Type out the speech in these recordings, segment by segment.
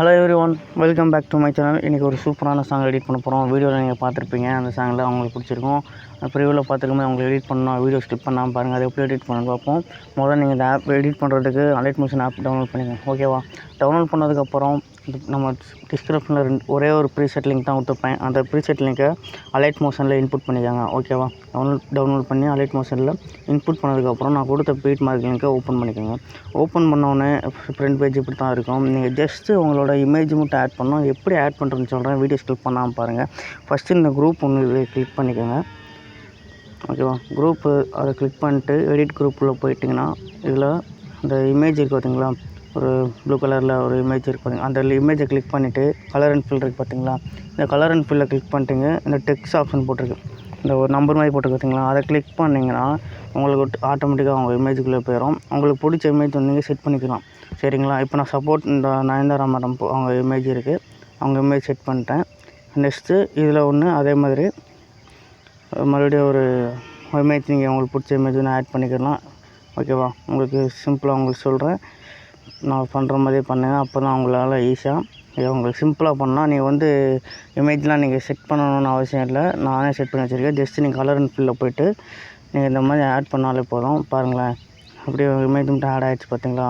Hello everyone, welcome back to my channel. இன்றைக்கி ஒரு சூப்பரான சாங் எடிட் பண்ண போகிறோம். வீடியோவில் நீங்கள் பார்த்துருப்பீங்க. அந்த சாங்கில் அவங்களுக்கு பிடிச்சிருக்கும். ப்ரிவியூவில் பார்த்துருக்கோமே அவங்களுக்கு எடிட் பண்ணணும். வீடியோ ஸ்கிப் பண்ணாமல் பாருங்கள். அதை எப்படி எடிட் பண்ண பார்ப்போம். முதல்ல நீங்கள் இந்த ஆப் எடிட் பண்ணுறதுக்கு அலைட் மோஷன் ஆப் டவுன்லோட் பண்ணிக்கோங்க. ஓகேவா? டவுன்லோட் பண்ணதுக்கப்புறம் நம்ம டிஸ்கிரிப்ஷனில் ஒரே ஒரு ப்ரீசெட் லிங்க் தான் கொடுத்துருப்பேன். அந்த ப்ரீசெட் லிங்க்கை அலைட் மோஷனில் இன்புட் பண்ணிக்கோங்க. ஓகேவா? டவுன்லோட் பண்ணி அலைட் மோஷனில் இன்புட் பண்ணதுக்கப்புறம் நான் கொடுத்த பீட் மார்க் லிங்க்கை ஓப்பன் பண்ணிக்கோங்க. ஓப்பன் பண்ணோடனே ஃப்ரண்ட் பேஜ் இப்படி தான் இருக்கும். நீங்கள் ஜஸ்ட்டு உங்களோட இமேஜ் மட்டும் ஆட் பண்ணணும். எப்படி ஆட் பண்ணுறதுன்னு சொல்கிறேன். வீடியோ ஸ்கிப் பண்ணாமல் பாருங்கள். ஃபஸ்ட்டு இந்த குரூப் ஒன்று கிளிக் பண்ணிக்கோங்க. ஓகேவா? குரூப்பு அதை கிளிக் பண்ணிட்டு எடிட் குரூப்பில் போயிட்டிங்கன்னா இதில் இந்த இமேஜ் இருக்குது பார்த்தீங்களா? ஒரு ப்ளூ கலரில் ஒரு இமேஜ் இருக்குது பார்த்தீங்க. அந்த இமேஜை கிளிக் பண்ணிவிட்டு கலர் அண்ட் ஃபில் இருக்குது பார்த்தீங்களா? இந்த கலர் அண்ட் ஃபில்லை கிளிக் பண்ணிட்டீங்க. இந்த டெக்ஸ்ட் ஆப்ஷன் போட்டிருக்கு. இந்த ஒரு நம்பர் மாதிரி போட்டிருக்கு பார்த்தீங்களா? அதை கிளிக் பண்ணிங்கன்னா உங்களுக்கு ஆட்டோமேட்டிக்காக அவங்க இமேஜுக்குள்ளே போயிடும். உங்களுக்கு பிடிச்ச இமேஜ் வந்து நீங்கள் செட் பண்ணிக்கலாம். சரிங்களா? இப்போ நான் சப்போர்ட் இந்த நயன்தாரா மேடம் அவங்க இமேஜ் இருக்குது. அவங்க இமேஜ் செட் பண்ணிட்டேன். நெக்ஸ்ட்டு இதில் ஒன்று அதே மாதிரி மறுபடியும் ஒரு இமேஜ் நீங்கள் உங்களுக்கு பிடிச்ச இமேஜ் ஒன்று ஆட் பண்ணிக்கலாம். ஓகேவா? உங்களுக்கு சிம்பிளாக உங்களுக்கு சொல்கிறேன். நான் பண்ணுற மாதிரியே பண்ணுங்கள். அப்போ தான் உங்களால் ஈஸியாக உங்களுக்கு சிம்பிளாக பண்ணால் நீங்கள் வந்து இமேஜ்லாம் நீங்கள் செட் பண்ணணும்னு அவசியம் இல்லை. நானே செட் பண்ணி வச்சுருக்கேன். ஜஸ்ட்டு நீங்கள் கலர் அண்ட் ஃபில்லில் போய்ட்டு நீங்கள் இந்த மாதிரி ஆட் பண்ணாலே போதும். பாருங்களேன், அப்படியே இமேஜ் மட்டும் ஆட் ஆகிடுச்சு பார்த்தீங்களா?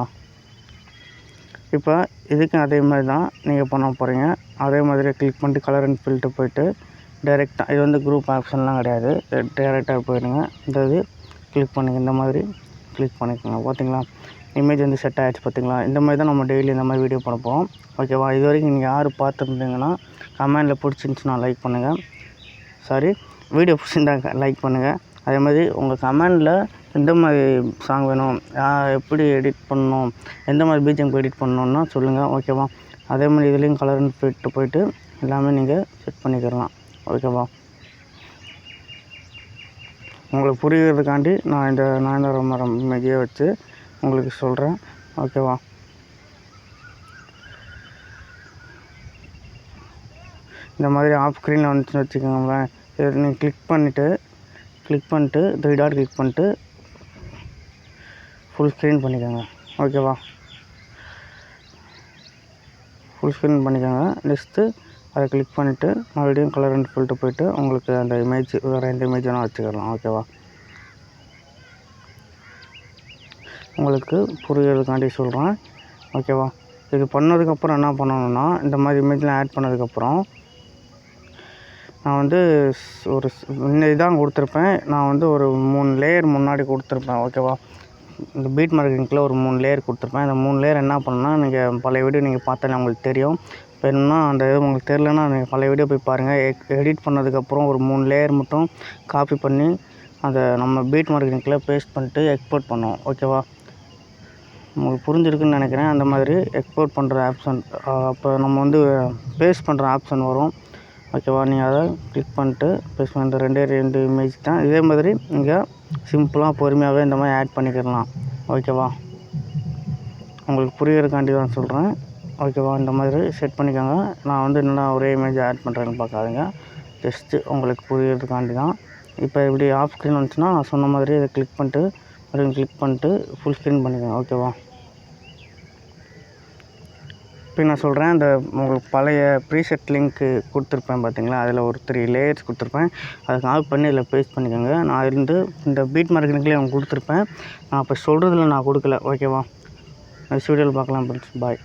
இப்போ இதுக்கும் அதே மாதிரி தான் நீங்கள் பண்ண போகிறீங்க. அதே மாதிரி கிளிக் பண்ணிட்டு கலர் அண்ட் ஃபில்ட்டு போய்ட்டு டைரெக்டாக இது வந்து குரூப் ஆப்ஷன்லாம் கிடையாது. டைரெக்டாக போயிடுங்க. இந்த இது கிளிக் பண்ணுங்கள். இந்த மாதிரி கிளிக் பண்ணிக்கோங்க. பார்த்தீங்களா? இமேஜ் வந்து செட் ஆகிடுச்சு பார்த்தீங்களா? இந்த மாதிரி தான் நம்ம டெய்லி இந்த மாதிரி வீடியோ பண்ண போகிறோம். ஓகேவா? இது வரைக்கும் நீங்கள் யார் பார்த்துருந்தீங்கன்னா கமெண்டில் பிடிச்சிருந்துச்சுன்னா லைக் பண்ணுங்கள். வீடியோ பிடிச்சிருந்தாங்க லைக் பண்ணுங்கள். அதே மாதிரி உங்கள் கமெண்டில் எந்த மாதிரி சாங் வேணும், எப்படி எடிட் பண்ணணும், எந்த மாதிரி பிஜிஎம் எடிட் பண்ணணுன்னா சொல்லுங்கள். ஓகேவா? அதே மாதிரி இதுலேயும் கலர் அண்ட் ஃபில்ட்டு போய்ட்டு எல்லாமே நீங்கள் செட் பண்ணிக்கிறலாம். ஓகேவா? உங்களுக்கு புரிகிறதுக்காண்டி நான் இந்த நயன்தாரா மேடம் இமேஜையே வச்சு உங்களுக்கு சொல்கிறேன். ஓகேவா? இந்த மாதிரி ஆஃப் ஸ்க்ரீனில் வந்துச்சுன்னு வச்சுக்கோங்களேன். இதை நீங்கள் கிளிக் பண்ணிவிட்டு 3 டாட் கிளிக் பண்ணிட்டு ஃபுல் ஸ்க்ரீன் பண்ணிக்கோங்க. ஓகேவா? ஃபுல் ஸ்க்ரீன் பண்ணிக்கோங்க. நெக்ஸ்ட்டு அதை கிளிக் பண்ணிவிட்டு மறுபடியும் கலர் அண்ட் ஃபில்ட்டு போய்ட்டு உங்களுக்கு அந்த இமேஜ் வேறு எந்த இமேஜ் வேணால் வச்சுக்கலாம். ஓகேவா? உங்களுக்கு புரிகிறதுக்காண்டி சொல்கிறேன். ஓகேவா? இது பண்ணதுக்கப்புறம் என்ன பண்ணணுன்னா இந்த மாதிரி இமேஜ்லாம் ஆட் பண்ணதுக்கப்புறம் நான் வந்து ஒரு இதான் கொடுத்துருப்பேன். நான் வந்து ஒரு 3 லேயர் முன்னாடி கொடுத்துருப்பேன். ஓகேவா? இந்த பீட் மார்க்கிங்கில் ஒரு 3 லேயர் கொடுத்துருப்பேன். இந்த 3 லேயர் என்ன பண்ணணும்னா நீங்கள் பழைய வீடியோ நீங்கள் பார்த்தாலே உங்களுக்கு தெரியும். இப்போ என்னன்னா அந்த இது உங்களுக்கு தெரியலன்னா நீங்கள் பழைய வீடியோ போய் பாருங்கள். எடிட் பண்ணதுக்கப்புறம் ஒரு 3 லேயர் மட்டும் காப்பி பண்ணி அதை நம்ம பீட் மார்க்கிங்கில் பேஸ்ட் பண்ணிட்டு எக்ஸ்போர்ட் பண்ணுவோம். ஓகேவா? உங்களுக்கு புரிஞ்சிருக்குன்னு நினைக்கிறேன். அந்த மாதிரி எக்ஸ்போர்ட் பண்ணுற ஆப்ஷன் அப்போ நம்ம வந்து பேஸ்ட் பண்ணுற ஆப்ஷன் வரும். ஓகேவா? நீங்கள் அதை கிளிக் பண்ணிட்டு பேஸ்ட் பண்ண இந்த 2 இமேஜ் தான். இதே மாதிரி நீங்கள் சிம்பிளாக பொறுமையாகவே இந்த மாதிரி ஆட் பண்ணிக்கிடலாம். ஓகேவா? உங்களுக்கு புரிகிறதுக்காண்டி தான் சொல்கிறேன். ஓகேவா? இந்த மாதிரி செட் பண்ணிக்கோங்க. நான் வந்து என்னென்னா ஒரே இமேஜ் ஆட் பண்ணுறேன்னு பார்க்காதீங்க. ஜஸ்ட்டு உங்களுக்கு புரிகிறதுக்காண்டி தான். இப்போ இப்படி ஆஃப் ஸ்க்ரீன் வந்துச்சுன்னா நான் சொன்ன மாதிரி இதை கிளிக் பண்ணிட்டு மறுபடியும் கிளிக் பண்ணிட்டு ஃபுல் ஸ்க்ரீன் பண்ணிக்கோங்க. ஓகேவா? இப்போ நான் சொல்கிறேன், இந்த உங்களுக்கு பழைய ப்ரீசெட் லிங்க்கு கொடுத்துருப்பேன் பார்த்தீங்களா? அதில் ஒரு 3 லேயர்ஸ் கொடுத்துருப்பேன். அதை காப்பி பண்ணி இதில் பேஸ்ட் பண்ணிக்கோங்க. நான் இருந்து இந்த பீட் மார்க்கிங்லேயே அவங்க கொடுத்துருப்பேன். நான் இப்போ சொல்கிறதுல நான் கொடுக்கல. ஓகேவா? நெக்ஸ்ட் வீடியோவில் பார்க்கலாம் ஃப்ரெண்ட்ஸ். பாய்.